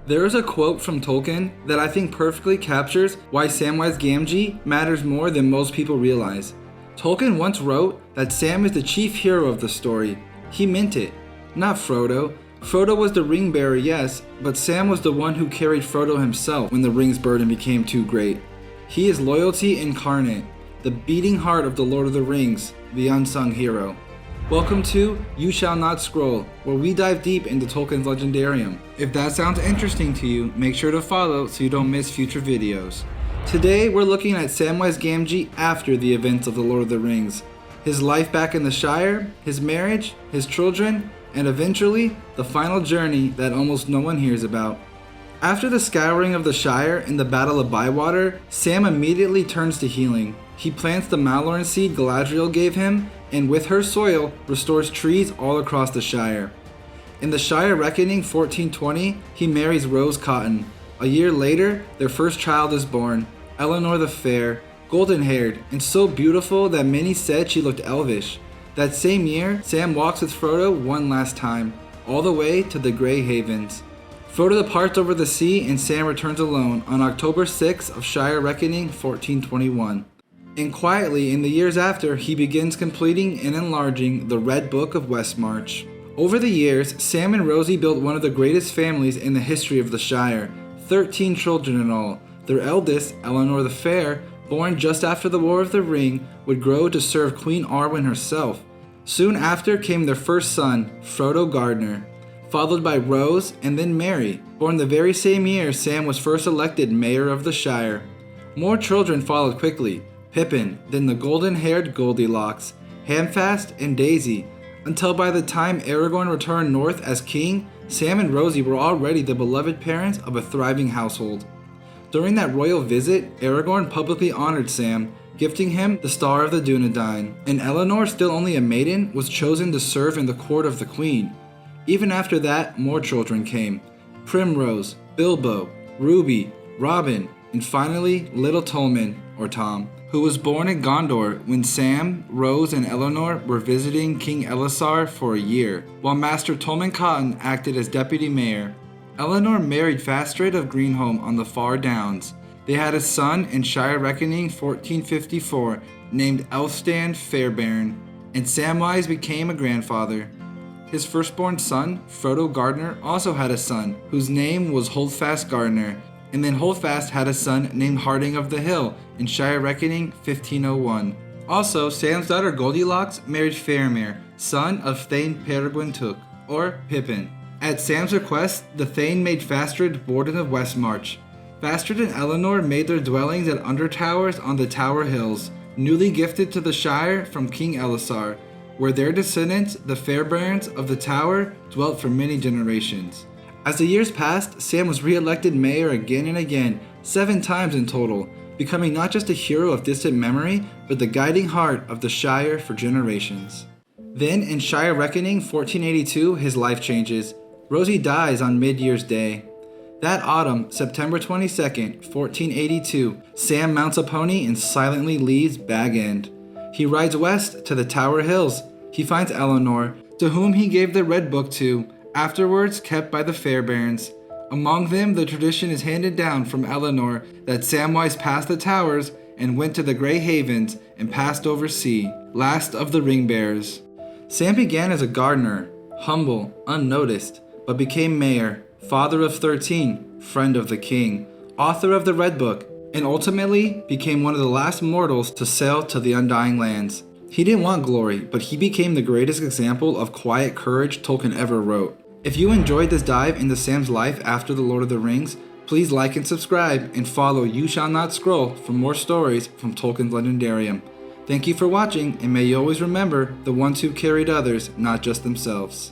There is a quote from Tolkien that I think perfectly captures why Samwise Gamgee matters more than most people realize. Tolkien once wrote that Sam is the chief hero of the story. He meant it, not Frodo. Frodo was the ring bearer, yes, but Sam was the one who carried Frodo himself when the ring's burden became too great. He is loyalty incarnate, the beating heart of the Lord of the Rings, the unsung hero. Welcome to You Shall Not Scroll, where we dive deep into Tolkien's legendarium. If that sounds interesting to you, make sure to follow so you don't miss future videos. Today, we're looking at Samwise Gamgee after the events of the Lord of the Rings. His life back in the Shire, his marriage, his children, and eventually, the final journey that almost no one hears about. After the scouring of the Shire in the Battle of Bywater, Sam immediately turns to healing. He plants the Maloran seed Galadriel gave him, and with her soil, restores trees all across the Shire. In the Shire Reckoning 1420, he marries Rose Cotton. A year later, their first child is born, Elenor the Fair, golden-haired, and so beautiful that many said she looked elvish. That same year, Sam walks with Frodo one last time, all the way to the Grey Havens. Frodo departs over the sea and Sam returns alone on October 6 of Shire Reckoning 1421. And quietly, in the years after, he begins completing and enlarging the Red Book of Westmarch. Over the years, Sam and Rosie built one of the greatest families in the history of the Shire, 13 children in all. Their eldest, Elenor the Fair, born just after the War of the Ring, would grow to serve Queen Arwen herself. Soon after came their first son, Frodo Gardner, followed by Rose and then Mary, born the very same year Sam was first elected mayor of the Shire. More children followed quickly, Pippin, then the golden-haired Goldilocks, Hamfast, and Daisy, until by the time Aragorn returned north as king, Sam and Rosie were already the beloved parents of a thriving household. During that royal visit, Aragorn publicly honored Sam, gifting him the Star of the Dunedain, and Elenor, still only a maiden, was chosen to serve in the court of the queen. Even after that, more children came: Primrose, Bilbo, Ruby, Robin, and finally, little Tolman, or Tom, who was born in Gondor when Sam, Rose, and Elenor were visiting King Elisar for a year, while Master Tolman Cotton acted as deputy mayor. Elenor married Fastred of Greenholm on the far downs. They had a son in Shire Reckoning 1454 named Elfstand Fairbairn, and Samwise became a grandfather. His firstborn son, Frodo Gardner, also had a son whose name was Holdfast Gardner, and then Holdfast had a son named Harding of the Hill in Shire Reckoning 1501. Also, Sam's daughter Goldilocks married Faramir, son of Thane Peregrine Took, or Pippin. At Sam's request, the Thane made Fastred Warden of Westmarch. Fastred and Elenor made their dwellings at Undertowers on the Tower Hills, newly gifted to the Shire from King Elisar, where their descendants, the Fairbairns of the Tower, dwelt for many generations. As the years passed, Sam was re-elected mayor again and again, 7 times in total, becoming not just a hero of distant memory, but the guiding heart of the Shire for generations. Then, in Shire Reckoning 1482, his life changes. Rosie dies on Mid-Year's Day. That autumn, September 22nd, 1482, Sam mounts a pony and silently leaves Bag End. He rides west to the Tower Hills. He finds Elenor, to whom he gave the Red Book to, afterwards kept by the Fairbairns. Among them, the tradition is handed down from Elenor that Samwise passed the towers and went to the Grey Havens and passed over sea, last of the ring bearers. Sam began as a gardener, humble, unnoticed, but became mayor, father of 13, friend of the king, author of the Red Book, and ultimately became one of the last mortals to sail to the Undying Lands. He didn't want glory, but he became the greatest example of quiet courage Tolkien ever wrote. If you enjoyed this dive into Sam's life after the Lord of the Rings, please like and subscribe and follow You Shall Not Scroll for more stories from Tolkien's legendarium. Thank you for watching, and may you always remember the ones who carried others, not just themselves.